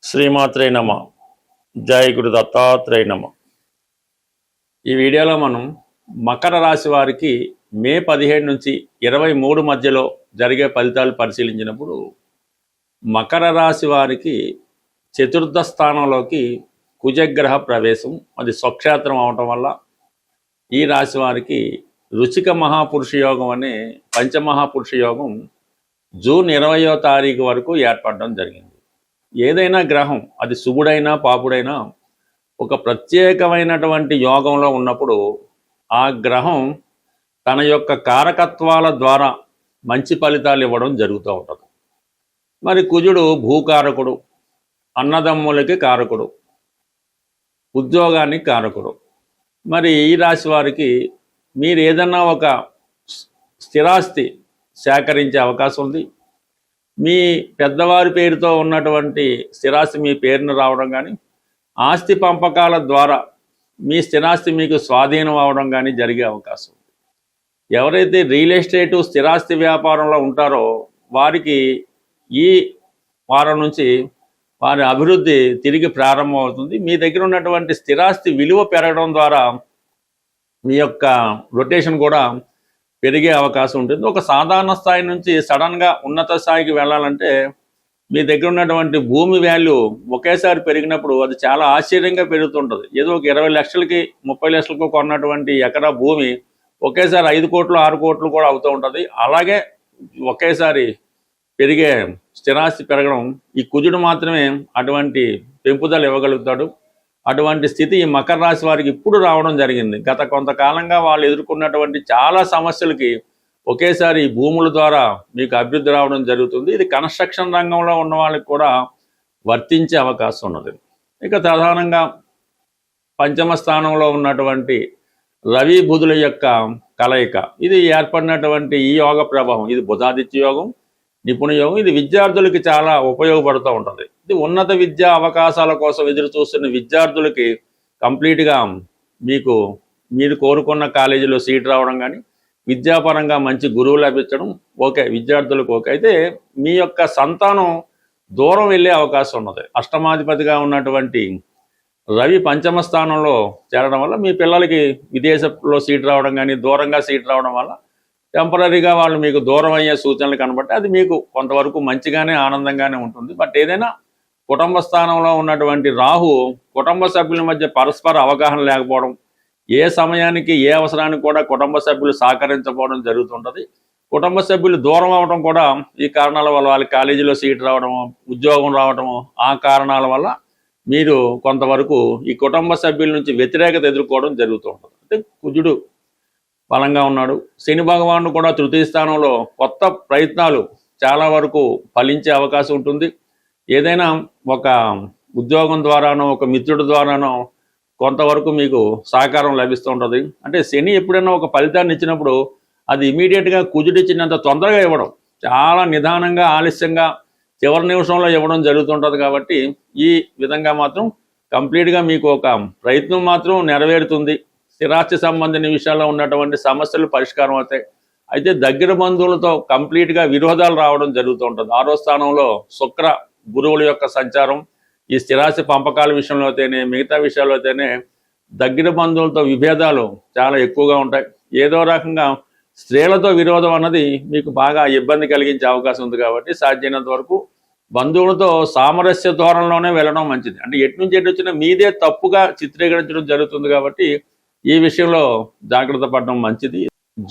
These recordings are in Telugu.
శ్రీమాత్రే నమ. జై గురు దత్తాత్రేయ నమ. ఈ వీడియోలో మనం మకర రాశి వారికి మే 17 నుంచి 23 మధ్యలో జరిగే ఫలితాలు పరిశీలించినప్పుడు మకర రాశి వారికి చతుర్థ స్థానంలోకి కుజగ్రహ ప్రవేశం, అది స్వక్షేత్రం అవటం వల్ల ఈ రాశి వారికి రుచిక మహాపురుష యోగం అనే పంచమహాపురుష యోగం జూన్ 20వ తారీఖు వరకు ఏర్పడడం జరిగింది. ఏదైనా గ్రహం, అది శుభుడైనా పాపుడైనా, ఒక ప్రత్యేకమైనటువంటి యోగంలో ఉన్నప్పుడు ఆ గ్రహం తన యొక్క కారకత్వాల ద్వారా మంచి ఫలితాలు ఇవ్వడం జరుగుతూ ఉంటుంది. మరి కుజుడు భూకారకుడు, అన్నదమ్ములకి కారకుడు, ఉద్యోగానికి కారకుడు. మరి ఈ రాశి వారికి మీరు ఏదన్నా ఒక స్థిరాస్తి సేకరించే అవకాశం ఉంది. మీ పెద్దవారి పేరుతో ఉన్నటువంటి స్థిరాస్తి మీ పేరును రావడం కానీ, ఆస్తి పంపకాల ద్వారా మీ స్థిరాస్తి మీకు స్వాధీనం అవడం కానీ జరిగే అవకాశం ఉంది. ఎవరైతే రియల్ ఎస్టేటు స్థిరాస్తి వ్యాపారంలో ఉంటారో వారికి ఈ వారం నుంచి వారి అభివృద్ధి తిరిగి ప్రారంభం అవుతుంది. మీ దగ్గర ఉన్నటువంటి స్థిరాస్తి విలువ పెరగడం ద్వారా మీ యొక్క రొటేషన్ కూడా పెరిగే అవకాశం ఉంటుంది. ఒక సాధారణ స్థాయి నుంచి సడన్గా ఉన్నత స్థాయికి వెళ్ళాలంటే మీ దగ్గర ఉన్నటువంటి భూమి వాల్యూ ఒకేసారి పెరిగినప్పుడు అది చాలా ఆశ్చర్యంగా పెరుగుతుంటుంది. ఏదో ఒక 20 లక్షలకి 30 లక్షలకు కొన్నటువంటి ఎకరా భూమి ఒకేసారి 5 కోట్లు 6 కోట్లు కూడా అవుతూ ఉంటుంది. అలాగే ఒకేసారి పెరిగే స్థిరాస్తి పెరగడం ఈ కుజుడు మాత్రమే అటువంటి పెంపుదల ఇవ్వగలుగుతాడు. అటువంటి స్థితి ఈ మకర రాశి వారికి ఇప్పుడు రావడం జరిగింది. గత కొంతకాలంగా వాళ్ళు ఎదుర్కొన్నటువంటి చాలా సమస్యలకి ఒకేసారి ఈ భూముల ద్వారా మీకు అభివృద్ధి రావడం జరుగుతుంది. ఇది కన్స్ట్రక్షన్ రంగంలో ఉన్న వాళ్ళకి కూడా వర్తించే అవకాశం ఉన్నది. ఇక ప్రధానంగా పంచమ స్థానంలో ఉన్నటువంటి రవి బుధుల యొక్క కలయిక, ఇది ఏర్పడినటువంటి ఈ యోగ ప్రభావం, ఇది బుధాదిత్య యోగం, నిపుణ యోగం. ఇది విద్యార్థులకి చాలా ఉపయోగపడుతూ ఉంటుంది. ఇది ఉన్నత విద్యా అవకాశాల కోసం ఎదురు చూస్తున్న విద్యార్థులకి కంప్లీట్గా మీరు కోరుకున్న కాలేజీలో సీట్ రావడం కానీ, విద్యాపరంగా మంచి గురువు లభించడం ఓకే, విద్యార్థులకు ఓకే. అయితే మీ యొక్క సంతానం దూరం వెళ్ళే అవకాశం ఉన్నది. అష్టమాధిపతిగా ఉన్నటువంటి రవి పంచమ స్థానంలో చేరడం వల్ల మీ పిల్లలకి విదేశంలో సీట్ రావడం కానీ, దూరంగా సీట్ రావడం వల్ల టెంపరీగా వాళ్ళు మీకు దూరం అయ్యే సూచనలు కనబట్టి అది మీకు కొంతవరకు మంచిగానే ఆనందంగానే ఉంటుంది. బట్ ఏదైనా కుటుంబ స్థానంలో ఉన్నటువంటి రాహు కుటుంబ సభ్యుల మధ్య పరస్పర అవగాహన లేకపోవడం, ఏ సమయానికి ఏ అవసరానికి కూడా కుటుంబ సభ్యులు సహకరించకపోవడం జరుగుతుంటుంది. కుటుంబ సభ్యులు దూరం అవడం కూడా ఈ కారణాల వల్ల, వాళ్ళ కాలేజీలో సీట్ రావడము, ఉద్యోగం రావడము, ఆ కారణాల వల్ల మీరు కొంతవరకు ఈ కుటుంబ సభ్యుల నుంచి వ్యతిరేకత ఎదుర్కోవడం జరుగుతూ ఉంటుంది. అంటే కుజుడు బలంగా ఉన్నాడు. శని భగవానుడు కూడా తృతీయ స్థానంలో కొత్త ప్రయత్నాలు చాలా వరకు ఫలించే అవకాశం ఉంటుంది. ఏదైనా ఒక ఉద్యోగం ద్వారానో ఒక మిత్రుడి ద్వారానో కొంతవరకు మీకు సహకారం లభిస్తూ ఉంటుంది. అంటే శని ఎప్పుడైనా ఒక ఫలితాన్ని ఇచ్చినప్పుడు అది ఇమీడియట్గా కుజుడు ఇచ్చినంత తొందరగా ఇవ్వడం, చాలా నిదానంగా ఆలస్యంగా చివరి నిమిషంలో ఇవ్వడం జరుగుతుంటుంది. కాబట్టి ఈ విధంగా మాత్రం కంప్లీట్గా మీకు ఒక ప్రయత్నం మాత్రం నెరవేరుతుంది. స్థిరాస్తి సంబంధించిన విషయాల్లో ఉన్నటువంటి సమస్యలు పరిష్కారం అవుతాయి. అయితే దగ్గర బంధువులతో కంప్లీట్గా విరోధాలు రావడం జరుగుతూ ఉంటుంది. 6వ స్థానంలో శుక్ర గురువుల యొక్క సంచారం ఈ స్థిరాస్తి పంపకాల విషయంలో అయితేనే, మిగతా విషయాల్లో అయితేనే దగ్గర బంధువులతో విభేదాలు చాలా ఎక్కువగా ఉంటాయి. ఏదో రకంగా స్త్రీలతో విరోధం అన్నది మీకు బాగా ఇబ్బంది కలిగించే అవకాశం ఉంది. కాబట్టి సాధ్యమైనంత వరకు బంధువులతో సామరస్య ధోరణిలోనే వెళ్ళడం మంచిది. అంటే ఎటు నుంచి ఎటు వచ్చినా మీదే తప్పుగా చిత్రీకరించడం జరుగుతుంది. కాబట్టి ఈ విషయంలో జాగ్రత్త పడడం మంచిది.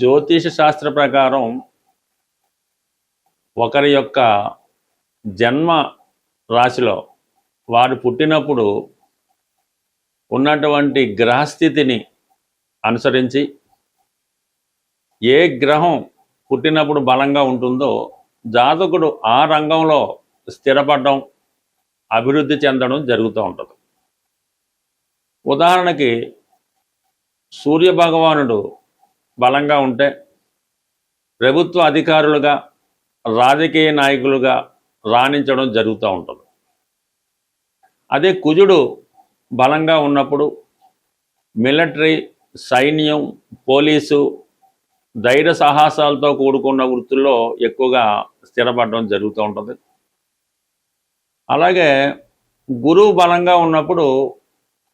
జ్యోతిష శాస్త్ర ప్రకారం ఒకరి యొక్క జన్మ రాశిలో వారు పుట్టినప్పుడు ఉన్నటువంటి గ్రహస్థితిని అనుసరించి ఏ గ్రహం పుట్టినప్పుడు బలంగా ఉంటుందో జాతకుడు ఆ రంగంలో స్థిరపడడం, అభివృద్ధి చెందడం జరుగుతూ ఉంటుంది. ఉదాహరణకి సూర్య భగవానుడు బలంగా ఉంటే ప్రభుత్వ అధికారులుగా, రాజకీయ నాయకులుగా రాణించడం జరుగుతూ ఉంటుంది. అదే కుజుడు బలంగా ఉన్నప్పుడు మిలిటరీ, సైన్యం, పోలీసు, ధైర్య సాహసాలతో కూడుకున్న వృత్తుల్లో ఎక్కువగా స్థిరపడడం జరుగుతూ ఉంటుంది. అలాగే గురువు బలంగా ఉన్నప్పుడు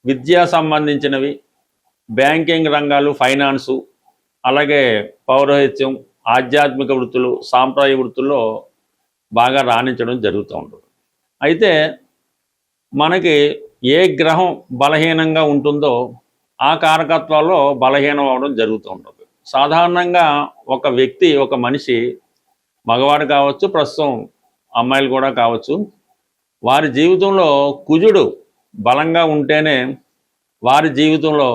విద్యా సంబంధించినవి, బ్యాంకింగ్ రంగాలు, ఫైనాన్సు, అలాగే పౌరోహిత్యం, ఆధ్యాత్మిక వృత్తులు, సాంప్రదాయ వృత్తుల్లో బాగా రాణించడం జరుగుతూ ఉంటుంది. అయితే మనకి ఏ గ్రహం బలహీనంగా ఉంటుందో ఆ కారకత్వాల్లో బలహీనం అవడం జరుగుతూ ఉంటుంది. సాధారణంగా ఒక వ్యక్తి, ఒక మనిషి, మగవాడు కావచ్చు, ప్రస్తుతం అమ్మాయిలు కూడా కావచ్చు, వారి జీవితంలో కుజుడు బలంగా ఉంటేనే వారి జీవితంలో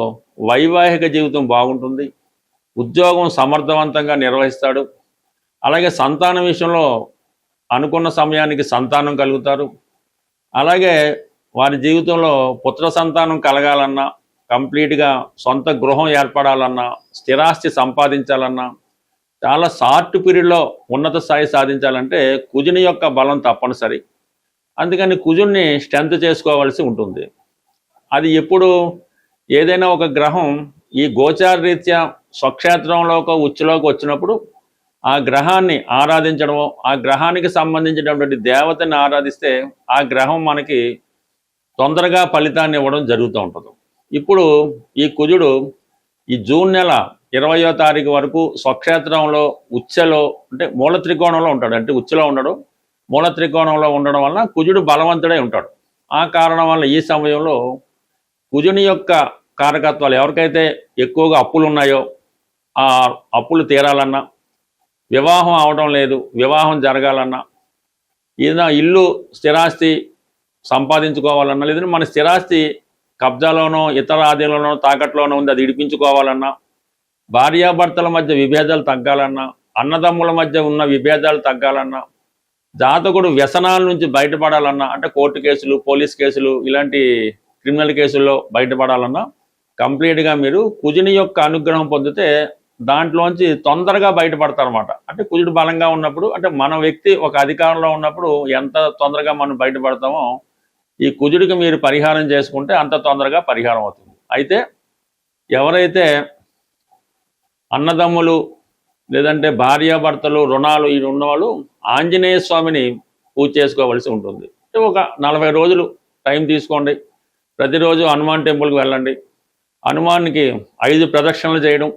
వైవాహిక జీవితం బాగుంటుంది, ఉద్యోగం సమర్థవంతంగా నిర్వహిస్తాడు, అలాగే సంతానం విషయంలో అనుకున్న సమయానికి సంతానం కలుగుతారు, అలాగే వారి జీవితంలో పుత్ర సంతానం కలగాలన్నా, కంప్లీట్గా సొంత గృహం ఏర్పడాలన్నా, స్థిరాస్తి సంపాదించాలన్నా, చాలా షార్ట్ పీరియడ్లో ఉన్నత స్థాయి సాధించాలంటే కుజుని యొక్క బలం తప్పనిసరి. అందుకని కుజుడిని స్ట్రెంత్ చేసుకోవాల్సి ఉంటుంది. అది ఎప్పుడు ఏదైనా ఒక గ్రహం ఈ గోచార రీత్యా స్వక్షేత్రంలోకి ఉచ్చులోకి వచ్చినప్పుడు ఆ గ్రహాన్ని ఆరాధించడమో, ఆ గ్రహానికి సంబంధించినటువంటి దేవతని ఆరాధిస్తే ఆ గ్రహం మనకి తొందరగా ఫలితాన్ని ఇవ్వడం జరుగుతూ ఉంటుంది. ఇప్పుడు ఈ కుజుడు ఈ జూన్ నెల 20వ తారీఖు వరకు స్వక్షేత్రంలో ఉచ్చలో, అంటే మూల త్రికోణంలో ఉంటాడు. అంటే ఉచ్చలో ఉండడు, మూల త్రికోణంలో ఉండడం వల్ల కుజుడు బలవంతుడై ఉంటాడు. ఆ కారణం వల్ల ఈ సమయంలో కుజుని యొక్క కారకత్వాలు, ఎవరికైతే ఎక్కువగా అప్పులు ఉన్నాయో ఆ అప్పులు తీరాలన్నా, వివాహం అవడం లేదు, వివాహం జరగాలన్నా, ఏదైనా ఇల్లు స్థిరాస్తి సంపాదించుకోవాలన్నా, లేదంటే మన స్థిరాస్తి కబ్జాలోనో ఇతర ఆధీనంలోనో తాకట్లోనో ఉంది, అది ఇడిపించుకోవాలన్నా, భార్యాభర్తల మధ్య విభేదాలు తగ్గాలన్నా, అన్నదమ్ముల మధ్య ఉన్న విభేదాలు తగ్గాలన్నా, జాతకుడు వ్యసనాల నుంచి బయటపడాలన్నా, అంటే కోర్టు కేసులు, పోలీస్ కేసులు, ఇలాంటి క్రిమినల్ కేసుల్లో బయటపడాలన్నా కంప్లీట్గా మీరు కుజుని యొక్క అనుగ్రహం పొందితే దాంట్లోంచి తొందరగా బయటపడతారన్నమాట. అంటే కుజుడు బలంగా ఉన్నప్పుడు, అంటే మన వ్యక్తి ఒక అధికారంలో ఉన్నప్పుడు ఎంత తొందరగా మనం బయటపడతామో ఈ కుజుడికి మీరు పరిహారం చేసుకుంటే అంత తొందరగా పరిహారం అవుతుంది. అయితే ఎవరైతే అన్నదమ్ములు లేదంటే భార్యాభర్తలు, రుణాలు ఇవి ఉన్నవాళ్ళు ఆంజనేయ స్వామిని పూజ చేసుకోవలసి ఉంటుంది. అంటే ఒక 40 రోజులు టైం తీసుకోండి. ప్రతిరోజు హనుమాన్ టెంపుల్కి వెళ్ళండి, హనుమాన్కి 5 ప్రదక్షిణలు చేయడం,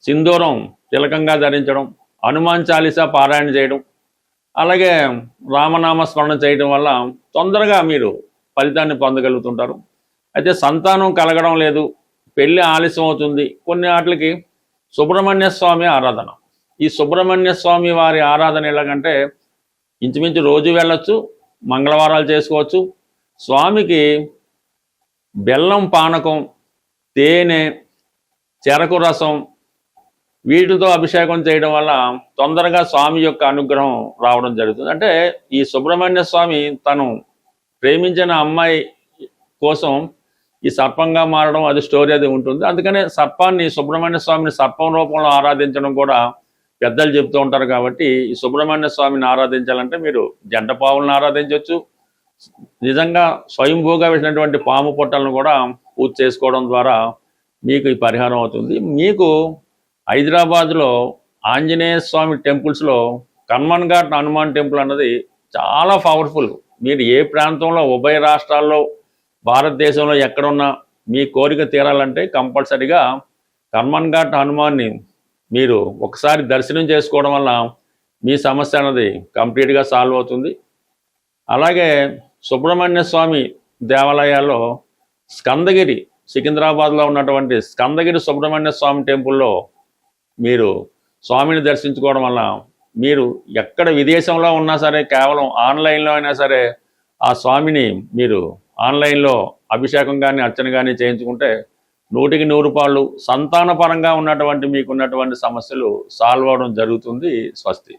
సింధూరం తిలకంగా ధరించడం, హనుమాన్ చాలీసా పారాయణ చేయడం, అలాగే రామనామ స్మరణ చేయడం వల్ల తొందరగా మీరు ఫలితాన్ని పొందగలుగుతుంటారు. అయితే సంతానం కలగడం లేదు, పెళ్ళి ఆలస్యం అవుతుంది, కొన్ని వాటికి సుబ్రహ్మణ్య స్వామి ఆరాధన. ఈ సుబ్రహ్మణ్య స్వామి వారి ఆరాధన ఎలాగంటే ఇంచుమించు రోజు వెళ్ళొచ్చు, మంగళవారాలు చేసుకోవచ్చు. స్వామికి బెల్లం పానకం, తేనె, చెరకు రసం వీటితో అభిషేకం చేయడం వల్ల తొందరగా స్వామి యొక్క అనుగ్రహం రావడం జరుగుతుంది. అంటే ఈ సుబ్రహ్మణ్య స్వామి తను ప్రేమించిన అమ్మాయి కోసం ఈ సర్పంగా మారడం, అది స్టోరీ అది ఉంటుంది. అందుకనే సర్పాన్ని, సుబ్రహ్మణ్య స్వామిని సర్పం రూపంలో ఆరాధించడం కూడా పెద్దలు చెప్తూ ఉంటారు. కాబట్టి ఈ సుబ్రహ్మణ్య స్వామిని ఆరాధించాలంటే మీరు జంట పావులను ఆరాధించవచ్చు, నిజంగా స్వయంభూగా వేసినటువంటి పాము పొట్టలను కూడా పూజ చేసుకోవడం ద్వారా మీకు ఈ పరిహారం అవుతుంది. మీకు హైదరాబాద్లో ఆంజనేయ స్వామి టెంపుల్స్లో కన్మన్ ఘాట్ హనుమాన్ టెంపుల్ అన్నది చాలా పవర్ఫుల్. మీరు ఏ ప్రాంతంలో, ఉభయ రాష్ట్రాల్లో, భారతదేశంలో ఎక్కడున్నా మీ కోరిక తీరాలంటే కంపల్సరిగా కన్మన్ ఘాట్ హనుమాన్ని మీరు ఒకసారి దర్శనం చేసుకోవడం వల్ల మీ సమస్య అన్నది కంప్లీట్గా సాల్వ్ అవుతుంది. అలాగే సుబ్రహ్మణ్య స్వామి దేవాలయాల్లో స్కందగిరి, సికింద్రాబాద్లో ఉన్నటువంటి స్కందగిరి సుబ్రహ్మణ్య స్వామి టెంపుల్లో మీరు స్వామిని దర్శించుకోవడం వల్ల మీరు ఎక్కడ విదేశంలో ఉన్నా సరే, కేవలం ఆన్లైన్లో అయినా సరే ఆ స్వామిని మీరు ఆన్లైన్లో అభిషేకం కానీ అర్చన కానీ చేయించుకుంటే 100కి 100 రూపాయలు సంతానపరంగా ఉన్నటువంటి మీకున్నటువంటి సమస్యలు సాల్వ్ అవడం జరుగుతుంది. స్వస్తి.